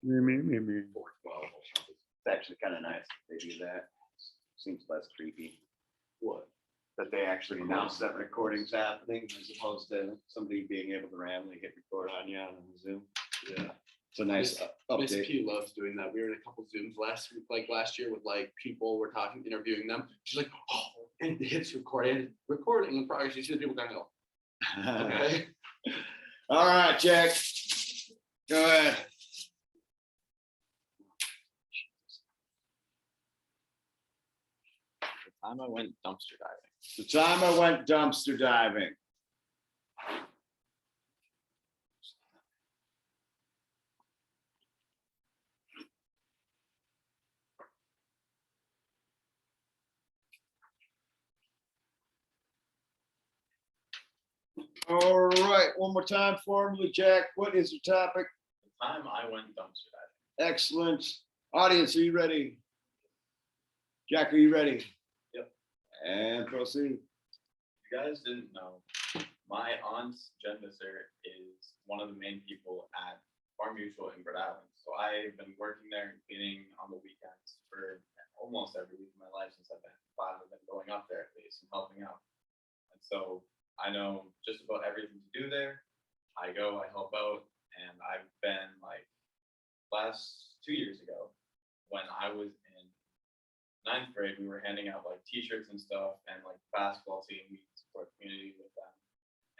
412. It's actually kind of nice that they do that. Seems less creepy. What? That they actually announce that recording's happening as opposed to somebody being able to randomly hit record on you on Zoom. Yeah. It's a nice Miss update. P loves doing that. We were in a couple Zooms last year with like people we're talking, interviewing them. She's like, oh, and it hits recording in progress. You see the people kind of go, okay. All right, Jack. Go ahead. The time I went dumpster diving. The time I went dumpster diving. All right, one more time formally, Jack. What is your topic? The time I went dumpster diving. Excellent. Audience, are you ready? Jack, are you ready? Yep. And proceed. If you guys didn't know, my aunt Jen Visser is one of the main people at Farm Mutual in Rhode Island. So I've been working there and cleaning on the weekends for almost every week of my life since I've been 5. I've been going up there at least and helping out. And so I know just about everything to do there. I go, I help out, and I've been like last 2 years ago when I was in 9th grade, we were handing out like t-shirts and stuff, and like basketball team, we support community with them.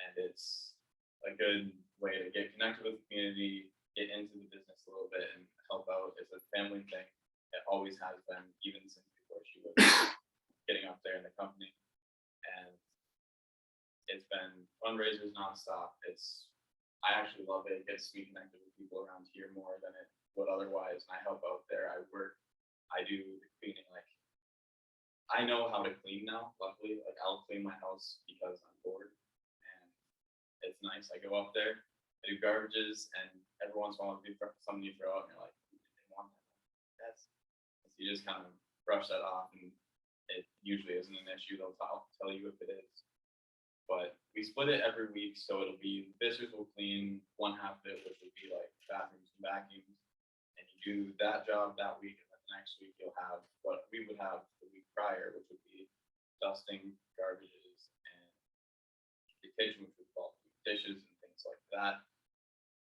And it's a good way to get connected with the community, get into the business a little bit and help out. It's a family thing. It always has been, even since before she was getting up there in the company. And it's been fundraisers nonstop. I actually love it. It gets me connected with people around here more than it would otherwise. And I help out there. I do the cleaning. Like, I know how to clean now, luckily. Like, I'll clean my house because I'm bored. And it's nice. I go up there, I do garbages, and every once in a while, something you throw out, and you're like, I didn't want that. So you just kind of brush that off, and it usually isn't an issue. They'll tell you if it is. But we split it every week, so it'll be Vissers will clean one half of it, which would be like bathrooms and vacuums, and you do that job that week, and then the next week you'll have what we would have the week prior, which would be dusting, garbages, and the kitchen, which would involve dishes and things like that.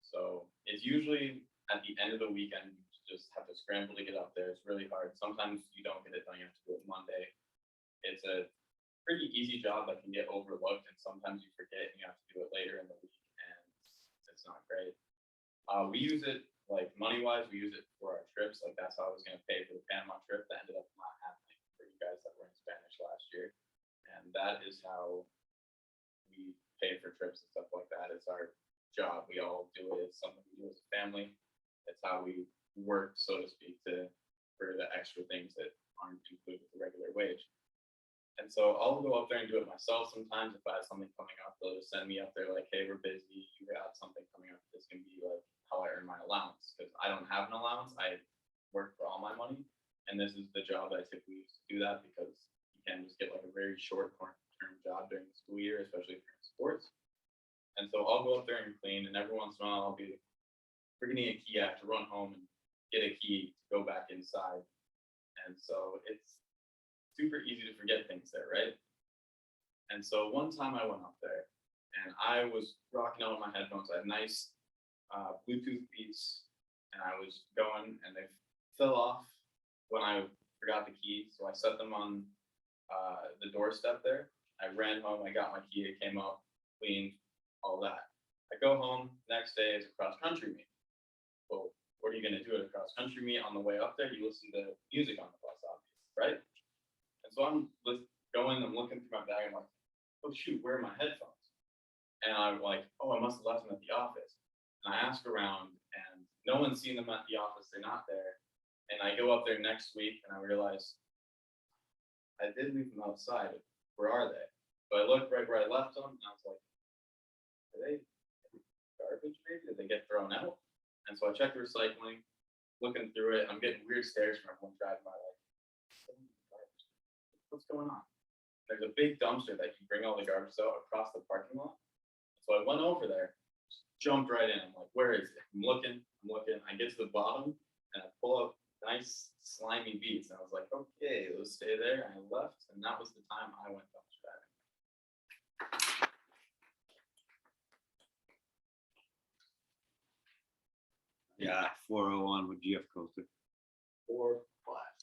So it's usually at the end of the weekend, you just have to scramble to get up there. It's really hard. Sometimes you don't get it done. You have to do it Monday. It's a pretty easy job that can get overlooked, and sometimes you forget and you have to do it later in the week, and it's not great. We use it, like money-wise, we use it for our trips. Like, that's how I was going to pay for the Panama trip that ended up not happening for you guys that were in Spanish last year. And that is how we pay for trips and stuff like that. It's our job. We all do it. It's something we do as a family. It's how we work, so to speak, for the extra things that aren't included with the regular wage. And so I'll go up there and do it myself sometimes. If I have something coming up, they'll just send me up there like, hey, we're busy. You got something coming up. This can be like how I earn my allowance, because I don't have an allowance. I work for all my money. And this is the job that I typically use to do that, because you can just get like a very short-term job during the school year, especially if you're in sports. And so I'll go up there and clean, and every once in a while I'll be forgetting a key. I have to run home and get a key to go back inside. And so it's super easy to forget things there, right? And so one time I went up there and I was rocking out with my headphones. I had nice Bluetooth beats, and I was going, and they fell off when I forgot the key. So I set them on the doorstep there. I ran home, I got my key, it came up, cleaned, all that. I go home, next day is a cross country meet. Well, what are you gonna do at a cross country meet? On the way up there, you listen to music on the bus, obviously, right? And so I'm going, I'm looking through my bag, I'm like, oh shoot, where are my headphones? And I'm like, oh, I must have left them at the office. And I ask around, and no one's seen them at the office, they're not there. And I go up there next week, and I realize I did leave them outside. Where are they? So I looked right where I left them, and I was like, are they garbage maybe? Did they get thrown out? And so I checked the recycling, looking through it, I'm getting weird stares from everyone driving by, like, what's going on? There's a big dumpster that you bring all the garbage out across the parking lot. So I went over there, jumped right in. I'm like, where is it? I'm looking. I get to the bottom and I pull up nice slimy beads. And I was like, okay, let's stay there. And I left, and that was the time I went dumpster diving. Yeah, 401 with GF Colter. Or class.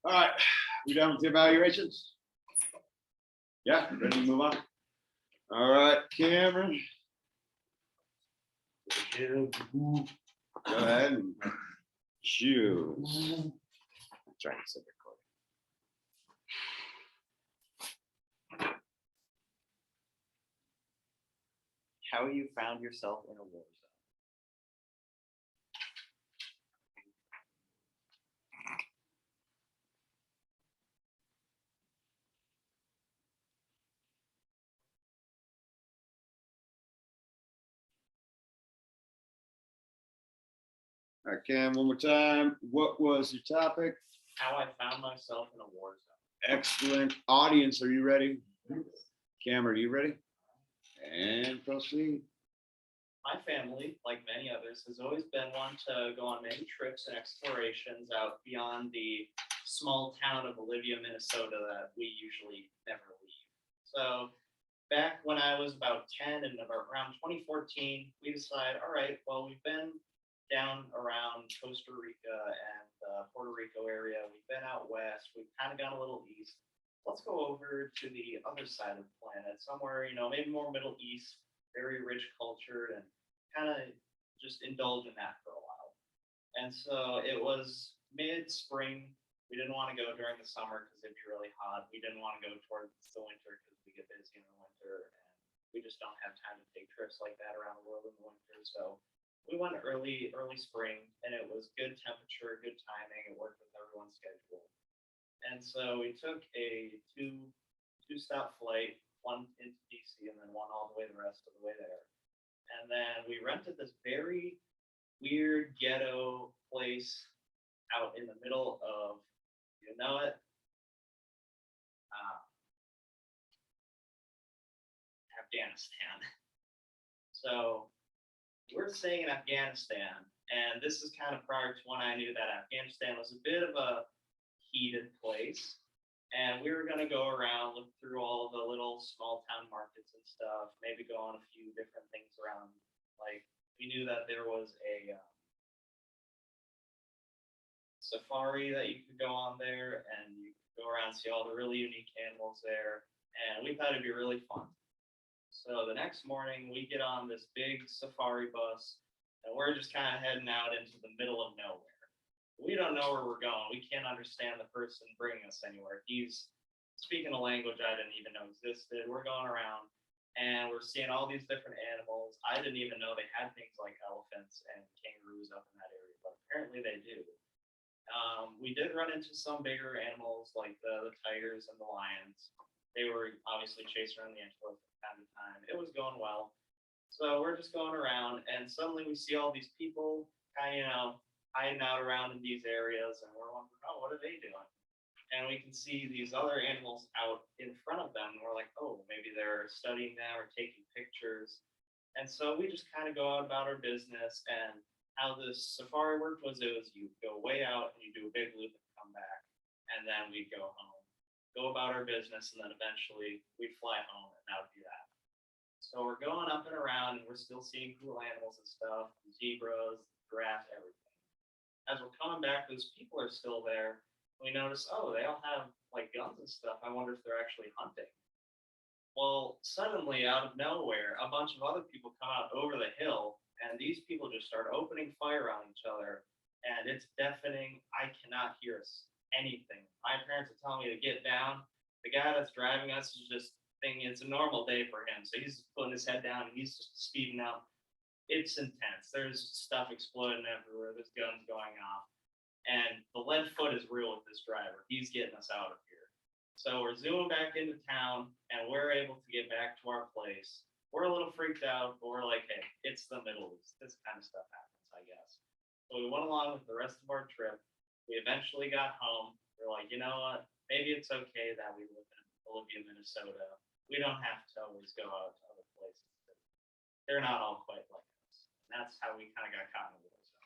All right, we done with the evaluations? Yeah, ready to move on? All right, Cameron. Go ahead and choose. Trying to set recording. How you found yourself in a war zone? All right, Cam, one more time. What was your topic? How I found myself in a war zone. Excellent. Audience, are you ready? Cameron, are you ready? And proceed. My family, like many others, has always been one to go on many trips and explorations out beyond the small town of Olivia, Minnesota that we usually never leave. So back when I was about 10 and around 2014, we decided, all right, well, we've been down around Costa Rica and Puerto Rico area. We've been out west. We've kind of gone a little east. Let's go over to the other side of the planet, somewhere, maybe more Middle East, very rich cultured, and kind of just indulge in that for a while. And so it was mid-spring. We didn't want to go during the summer because it'd be really hot. We didn't want to go towards the winter because we get busy in the winter, and we just don't have time to take trips like that around the world in the winter. So we went early spring, and it was good temperature, good timing. It worked with everyone's schedule. And so we took a two-stop flight, one into DC and then one all the way the rest of the way there. And then we rented this very weird ghetto place out in the middle of, you know it, Afghanistan. So we're staying in Afghanistan, and this is kind of prior to when I knew that Afghanistan was a bit of a heated place. And we were going to go around, look through all the little small town markets and stuff, maybe go on a few different things around. Like, we knew that there was a safari that you could go on there, and you could go around and see all the really unique animals there. And we thought it'd be really fun. So the next morning, we get on this big safari bus, and we're just kind of heading out into the middle of nowhere. We don't know where we're going. We can't understand the person bringing us anywhere. He's speaking a language I didn't even know existed. We're going around and we're seeing all these different animals. I didn't even know they had things like elephants and kangaroos up in that area, but apparently they do. We did run into some bigger animals like the tigers and the lions. They were obviously chasing around the antelope from time to time. It was going well. So we're just going around, and suddenly we see all these people kind of, hiding out around in these areas, and we're wondering, oh, what are they doing? And we can see these other animals out in front of them, and we're like, oh, maybe they're studying them or taking pictures. And so we just kind of go out about our business, and how this safari worked was you go way out and you do a big loop and come back, and then we'd go home, go about our business, and then eventually we'd fly home, and that would be that. So we're going up and around, and we're still seeing cool animals and stuff, zebras, giraffes, everything. As we're coming back, those people are still there. We notice, oh, they all have like guns and stuff. I wonder if they're actually hunting. Well, suddenly out of nowhere, a bunch of other people come out over the hill, and these people just start opening fire on each other, and it's deafening. I cannot hear anything. My parents are telling me to get down. The guy that's driving us is just thinking it's a normal day for him, so he's putting his head down and he's just speeding out. It's intense. There's stuff exploding everywhere. There's guns going off. And the lead foot is real with this driver. He's getting us out of here. So we're zooming back into town, and we're able to get back to our place. We're a little freaked out, but we're like, hey, it's the Middle East. This kind of stuff happens, I guess. So we went along with the rest of our trip. We eventually got home. We're like, you know what? Maybe it's okay that we live in Olivia, Minnesota. We don't have to always go out to other places. They're not all quite like us. And that's how we kind of got caught in the war zone.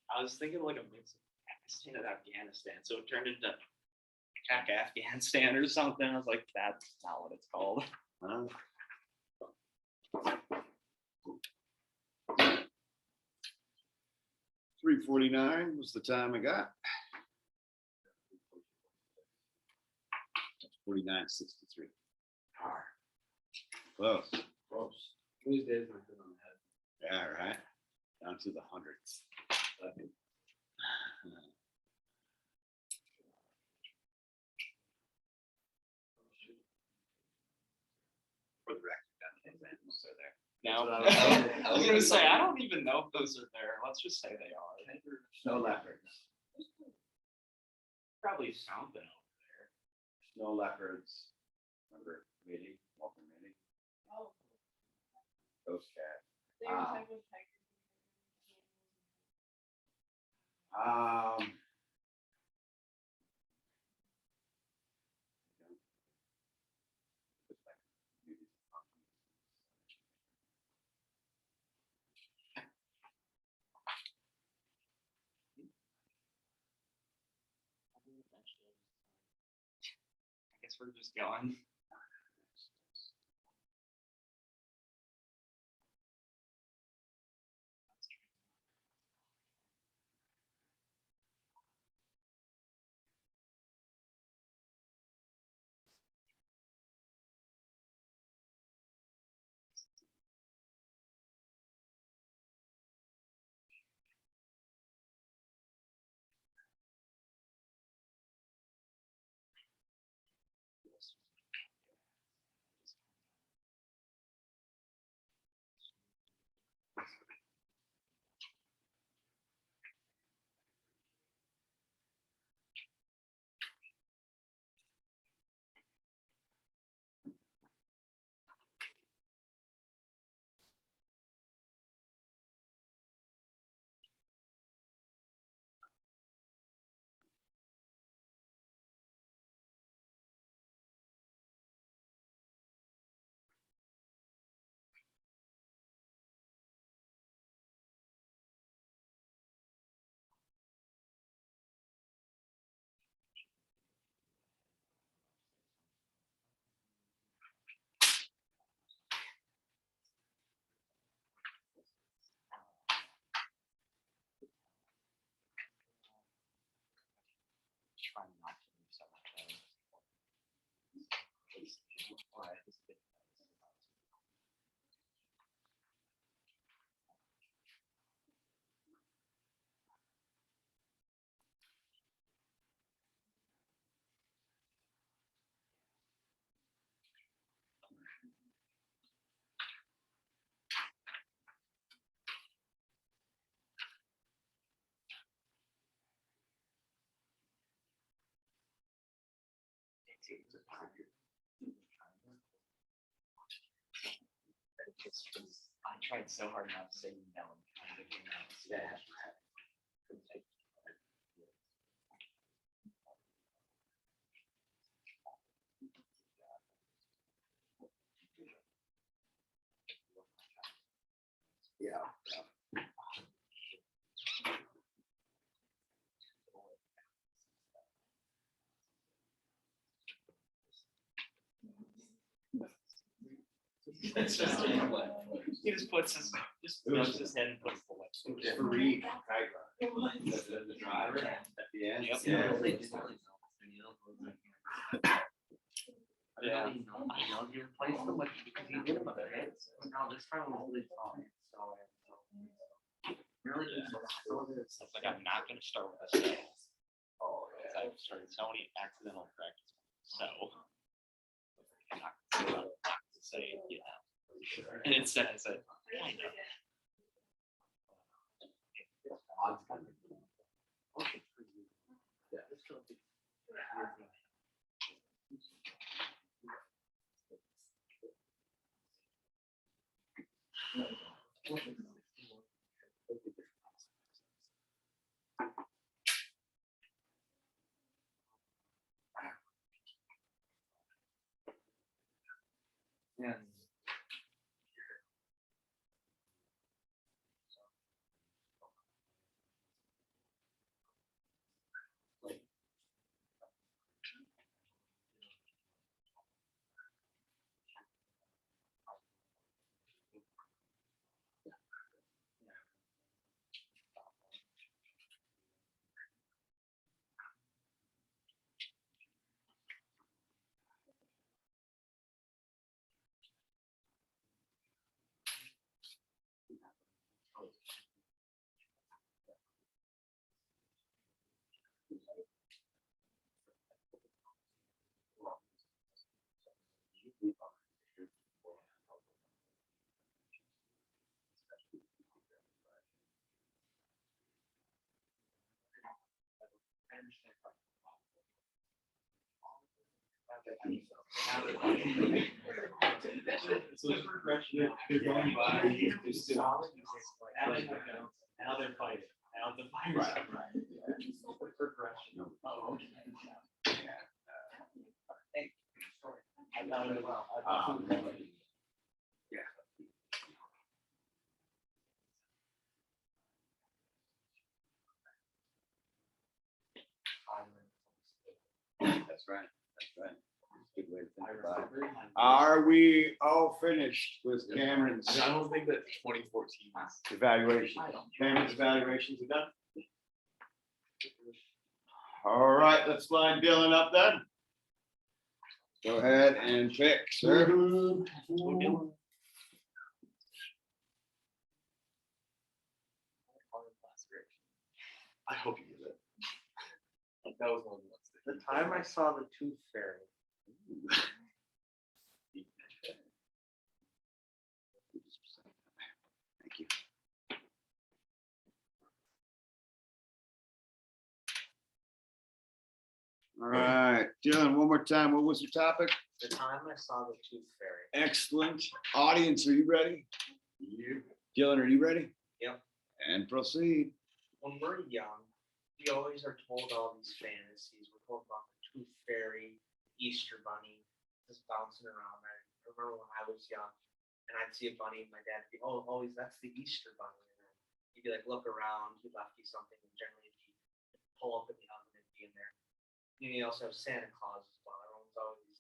I was thinking like a mix of Pakistan and Afghanistan, so it turned into Pack Afghanistan or something. I was like, that's not what it's called. Huh? 3:49 was the time I got. 49:63. Close. Gross. Tuesdays, my foot on the head. Yeah, right. Down to the hundreds. For the record, those animals are there. No, That's what I was gonna say, I don't even know if those are there. Let's just say they are. Snow leopards. Probably something over there. Snow leopards. Remember Minnie, Walter Minnie? Oh, Ghost cat. they were talking about tigers. Um. I guess we're just going. Trying not to lose so much. I tried so hard not to say no. Yeah. Yeah. It's just he just puts his rubs his head and puts the lips. Fareed, the driver at the end. Yep. Yeah. Yeah. I know you replaced the lips because he did them other hits. Now this time was really fun. So really It's like I'm not gonna start with this stuff. Because I've started so many accidental practice. So I'm not to say yeah. And it says it. I know. Yeah. So the progression, they're going by, they're still. Now they're fighting, now the fires. The progression. Oh, okay. I got it well. That's right, that's right. Good way to think about it. Are we all finished with Cameron's I don't think that 2014 is. evaluation? Cameron's evaluations are done? All right, let's line Dylan up then. Go ahead and pick, sir. I hope you get it. That was one of the ones. The time I saw the Tooth Fairy. Thank you. All right, Dylan, one more time. What was your topic? The time I saw the Tooth Fairy. Excellent. Audience, are you ready? Dylan, are you ready? Yep. And proceed. When we're young, we always are told all these fantasies. We're told about the Tooth Fairy, Easter Bunny, just bouncing around. I remember when I was young and I'd see a bunny, and my dad would be, oh, always, that's the Easter Bunny. And then he'd be like, look around, he left you something, and generally he'd pull up in the oven and be in there. And you also have Santa Claus as well. Everyone's always,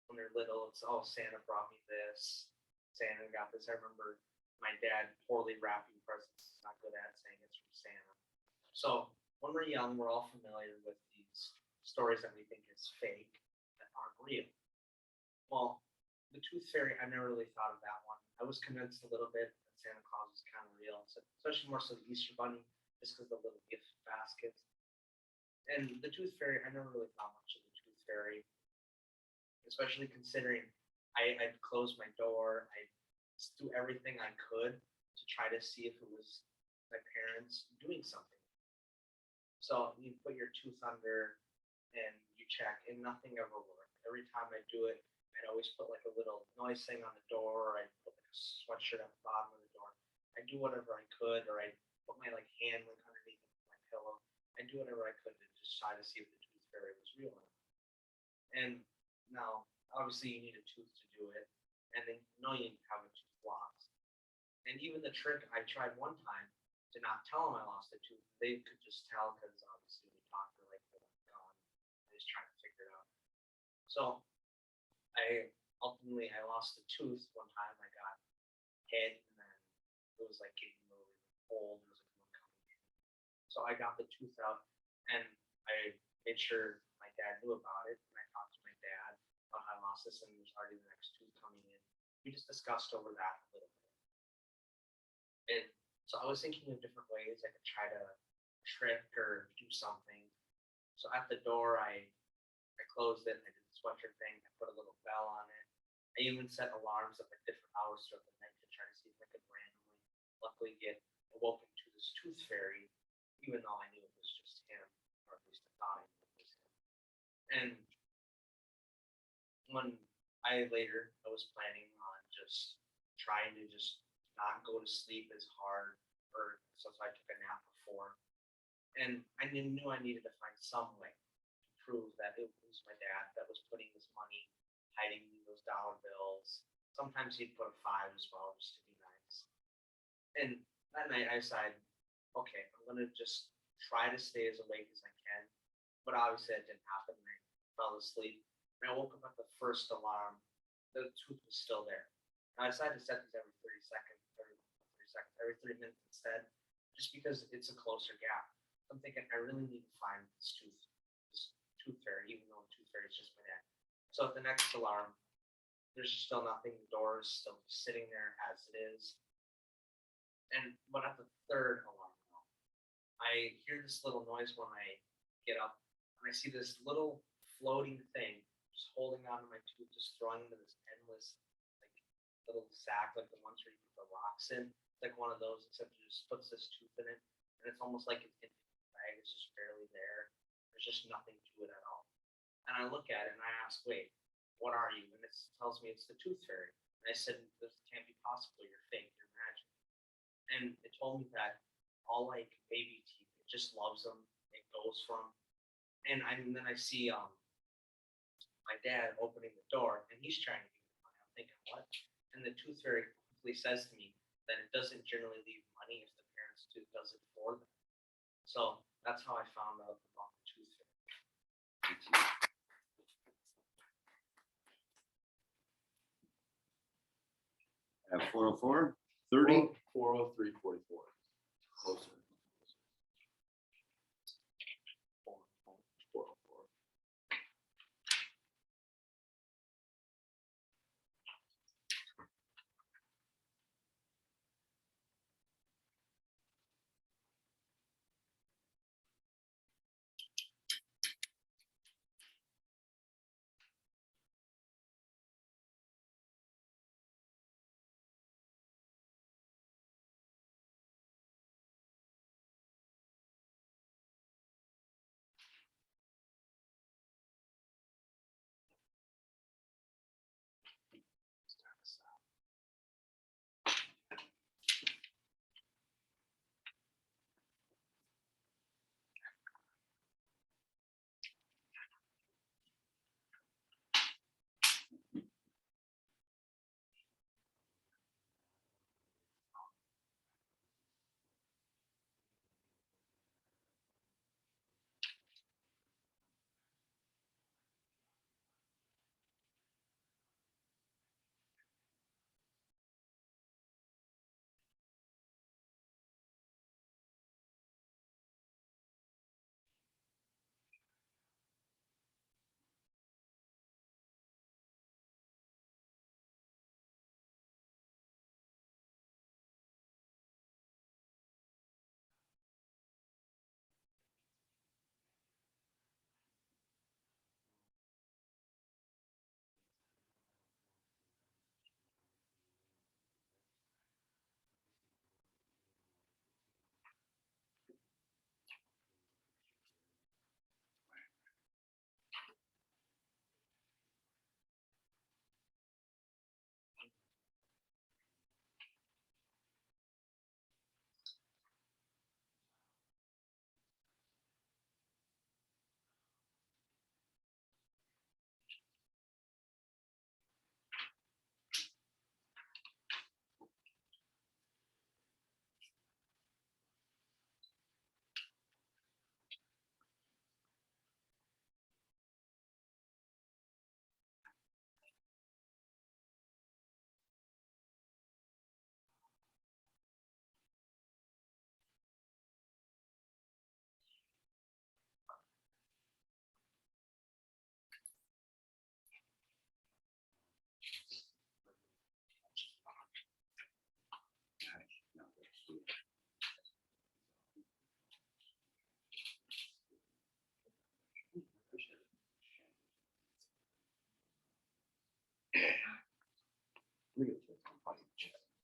when they're little, it's, oh, Santa brought me this. Santa got this. I remember my dad poorly wrapping presents. He's not good at saying it's from Santa. So when we're young, we're all familiar with these stories that we think is fake, that aren't real. Well, the Tooth Fairy, I never really thought of that one. I was convinced a little bit that Santa Claus is kind of real, so especially more so the Easter Bunny, just because the little gift baskets. And the Tooth Fairy, I never really thought much of the Tooth Fairy, especially considering I'd close my door, I'd do everything I could to try to see if it was my parents doing something. So you put your tooth under and you check, and nothing ever worked. Every time I do it, I'd always put like a little noise thing on the door, or I'd put like a sweatshirt at the bottom of the door. I'd do whatever I could, or I'd put my like hand like underneath my pillow. I'd do whatever I could to just try to see if the Tooth Fairy was real or not. And now, obviously, you need a tooth to do it, and then you know you have a tooth lost. And even the trick I tried one time to not tell them I lost a tooth, they could just tell because obviously we talked to like they're gone. I just trying to figure it out. So I lost a tooth one time. I got hit, and then it was like getting really cold. It was like one coming in. So I got the tooth out, and I made sure my dad knew about it. And I talked to my dad about how I lost this, and there's already the next tooth coming in. We just discussed over that a little bit. And so I was thinking of different ways I could try to trick or do something. So at the door, I closed it, and I did the sweatshirt thing. I put a little bell on it. I even set alarms at like different hours throughout the night to try to see if I could randomly, luckily get awoken to this Tooth Fairy, even though I knew it was just him, or at least I thought I knew it was him. And when I was planning on just trying to just not go to sleep as hard, or so I took a nap before. And I knew I needed to find some way to prove that it was my dad that was putting this money, hiding those dollar bills. Sometimes he'd put a $5 as well, just to be nice. And that night I decided, okay, I'm gonna just try to stay as awake as I can. But obviously that didn't happen. I fell asleep. And I woke up at the first alarm. The tooth was still there. And I decided to set these every 30 seconds, every 3 minutes instead, just because it's a closer gap. I'm thinking I really need to find this tooth fairy, even though the tooth fairy is just my dad. So at the next alarm, there's still nothing. The door is still sitting there as it is. But at the third alarm, I hear this little noise when I get up, and I see this little floating thing just holding on to my tooth, just throwing into this endless, like, little sack, like the ones where you put the rocks in. It's like one of those, except it just puts this tooth in it, and it's almost like it's in the bag, it's just barely there. There's just nothing to it at all. And I look at it and I ask, wait, what are you? And it tells me it's the tooth fairy. And I said, this can't be possible. You're fake. You're magic. And it told me that all like baby teeth, it just loves them. It goes from, and then I see my dad opening the door and he's trying to give me money. I'm thinking, what? And the tooth fairy quickly says to me that it doesn't generally leave money if the parents do does it for them. So that's how I found out about the tooth fairy. At 404, 30. 403, 44. Closer. 404.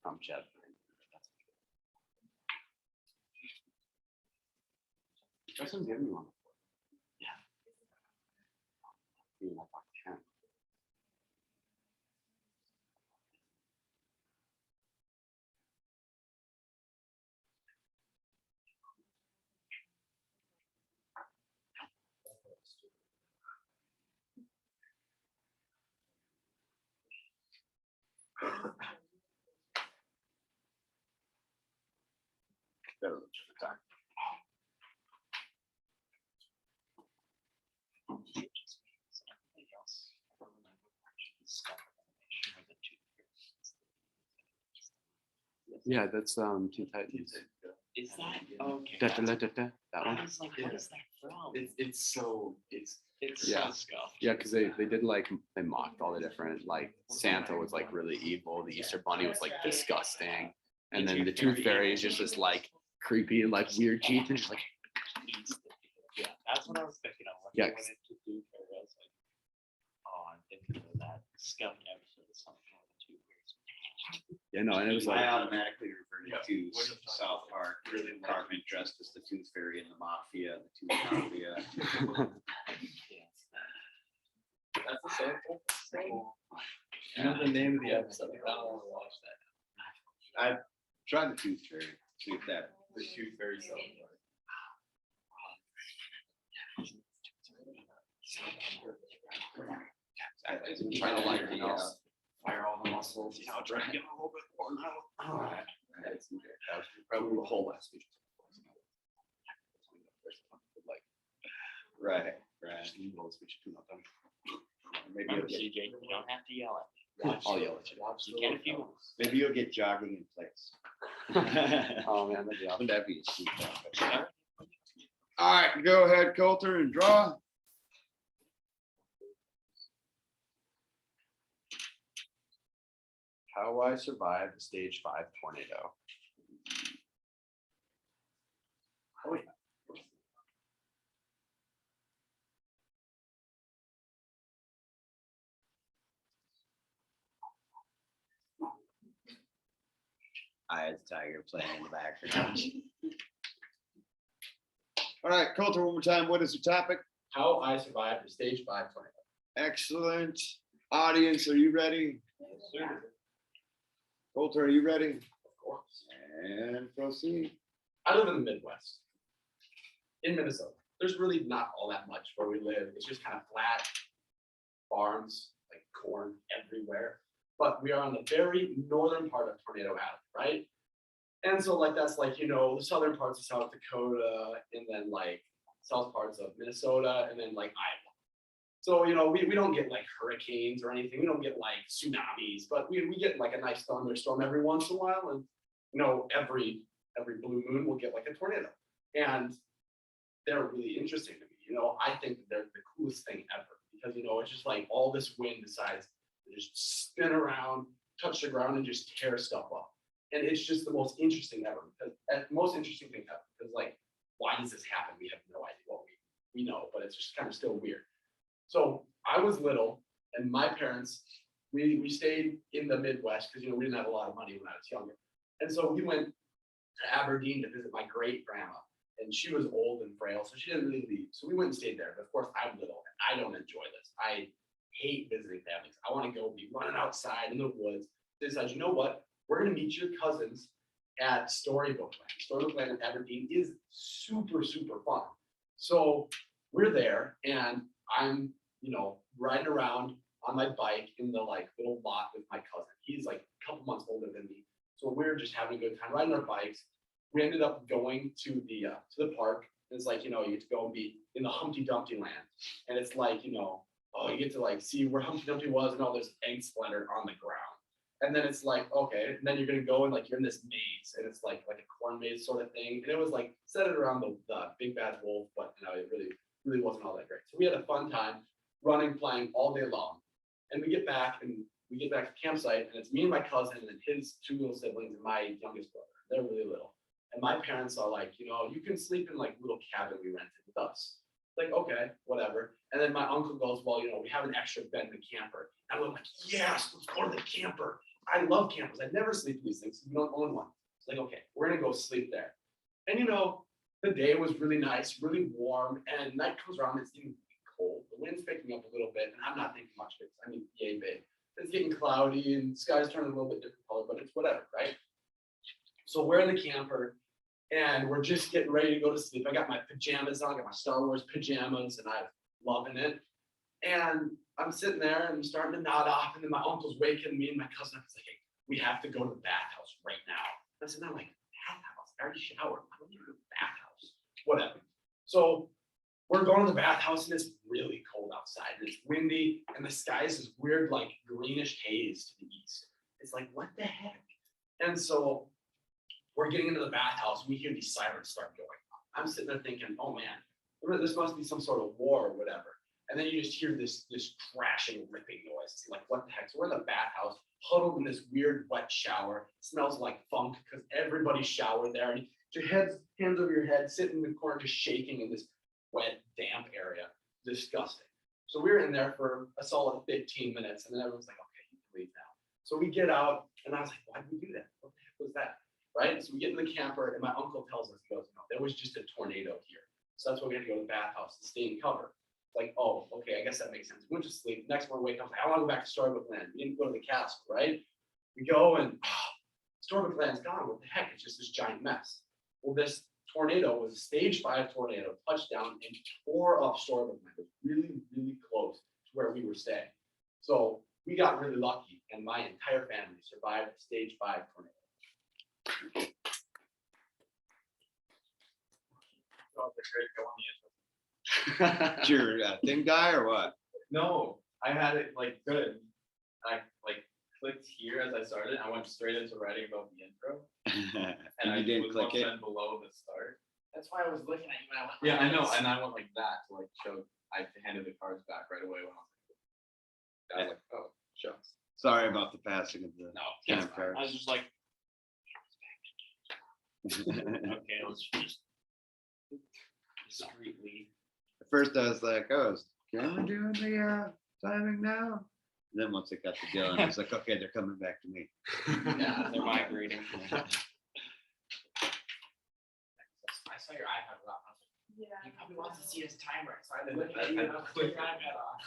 From Chad. That's some good one. Yeah. Being like 10. Better attack. Yeah, that's Two Titans. Is that okay? Da, da, da, da, da, that I one. was like, what is that from? It's so It's yeah. so scuffed. Yeah, because they did like they mocked all the different like Santa was like really evil, the Easter Bunny was like disgusting, and then the Tooth Fairy is just this like creepy like weird teeth and just like Yeah, that's what I was thinking of. When Yeah. I went into Duke, I was like, oh, because of that scouting episode, something like two years. Yeah, no, and it was I like, automatically reverted Yeah, to we're just talking South about Park, really really Cartman dressed as the Tooth Fairy and the Mafia, the Tooth Mafia. That's the same thing. You know the name of the episode, I don't wanna watch that. Try the Tooth Fairy, see if that. The Tooth Fairy South Park. I'm trying to like, fire all the muscles, try to get a little bit more now. Alright. Probably the whole last speech. Like, Right. just leave all the speech too, not done. Maybe you'll Remember, get, CJ, you don't have to yell at me. I'll yell at you. You can if you want. maybe you'll get jogging in place. Oh, man, that'd be awesome. Wouldn't that be a sweet topic? all right, go ahead, Colter, and draw. How I survived the stage 5 tornado. Oh, yeah. Eye of the Tiger playing in the background. All right, Colter, one more time. What is the topic? How I survived the stage 5 tornado. Excellent. Audience, are you ready? Colter, are you ready? Of course. And proceed. I live in the Midwest, in Minnesota. There's really not all that much where we live. It's just kind of flat farms, like corn everywhere. But we are on the very northern part of Tornado Alley, right? And so like that's like, the southern parts of South Dakota and then like south parts of Minnesota and then like Iowa. So, we don't get like hurricanes or anything. We don't get like tsunamis, but we get like a nice thunderstorm every once in a while. And, every blue moon we'll get like a tornado. And they're really interesting to me. I think that they're the coolest thing ever because, it's just like all this wind decides to just spin around, touch the ground and just tear stuff up. And it's just the most interesting ever because most interesting thing ever because like, why does this happen? We have no idea. Well, we know, but it's just kind of still weird. So I was little and my parents, we stayed in the Midwest because, we didn't have a lot of money when I was younger. And so we went to Aberdeen to visit my great grandma and she was old and frail, so she didn't really leave. So we went and stayed there. But of course, I'm little and I don't enjoy this. I hate visiting families. I want to go be running outside in the woods. They decided, you know what? We're going to meet your cousins at Storybook Land. Storybook Land in Aberdeen is super, super fun. So we're there and I'm, riding around on my bike in the like little lot with my cousin. He's like a couple months older than me. So we're just having a good time riding our bikes. We ended up going to the park. It's like, you get to go and be in the Humpty Dumpty land. And it's like, you get to like see where Humpty Dumpty was and all this egg splatter on the ground. And then it's like, okay, and then you're gonna go and like you're in this maze and it's like a corn maze sort of thing. And it was like centered around the big bad wolf, but it really wasn't all that great. So we had a fun time running, playing all day long. And we get back to the campsite and it's me and my cousin and his 2 little siblings and my youngest brother. They're really little. And my parents are like, you can sleep in like little cabin we rented with us. Like, okay, whatever. And then my uncle goes, well, we have an extra bed in the camper. And I'm like, yes, let's go to the camper. I love campers. I never sleep in these things. We don't own one. It's like, okay, we're gonna go sleep there. And the day was really nice, really warm, and night comes around, it's getting cold. The wind's picking up a little bit, and I'm not thinking much of it. Yay big. It's getting cloudy and the sky's turning a little bit different color, but it's whatever, right? So we're in the camper and we're just getting ready to go to sleep. I got my pajamas on, I got my Star Wars pajamas, and I'm loving it. And I'm sitting there and I'm starting to nod off, and then my uncle's waking me and my cousin up. It's like, hey, we have to go to the bathhouse right now. And I said, no, like, bathhouse? I already showered. I don't need to go to the bathhouse. Whatever. So we're going to the bathhouse and it's really cold outside and it's windy and the sky is this weird, like greenish haze to the east. It's like, what the heck? And so we're getting into the bathhouse. We hear these sirens start going off. I'm sitting there thinking, oh man, this must be some sort of war or whatever. And then you just hear this crashing, ripping noise. It's like, what the heck? So we're in the bathhouse, huddled in this weird wet shower. It smells like funk because everybody showered there. And your hands over your head, sitting in the corner, just shaking in this wet, damp area. Disgusting. So we were in there for a solid 15 minutes, and then everyone's like, okay, you can leave now. So we get out, and I was like, why did we do that? What the heck was that? Right? So we get in the camper, and my uncle tells us, he goes, no, there was just a tornado here. So that's why we had to go to the bathhouse and stay in cover. Like, oh, okay, I guess that makes sense. We went to sleep. Next morning, wake up, like, I want to go back to Storybook Land. We didn't go to the castle, right? We go and Storybook Land's gone. What the heck? It's just this giant mess. Well, this tornado was a stage 5 tornado, touched down and tore up Storybook Land. It was really, really close to where we were staying. So we got really lucky, and my entire family survived the stage 5 tornado. Oh, the great go on the intro. You're a thin guy or what? No, I had it like good. I like clicked here as I started. I went straight into writing about the intro, and I You didn't was click one it? pen below the start. That's why I was looking at you when I went. Yeah, I know, and I went like that to like show. I handed the cards back right away when I was like, oh, shucks. Sorry about the passing of the No, camp I was cards. just like, okay, let's just discreetly. At first I was like, oh, is Cameron doing the timing now? And then once it got to Dylan, I was like, okay, they're coming back to me. Yeah, they're migrating. I saw your iPad up. I was like, Yeah. he probably wants to see his timer. So I looked at I you and I was clicked like, it. iPad off.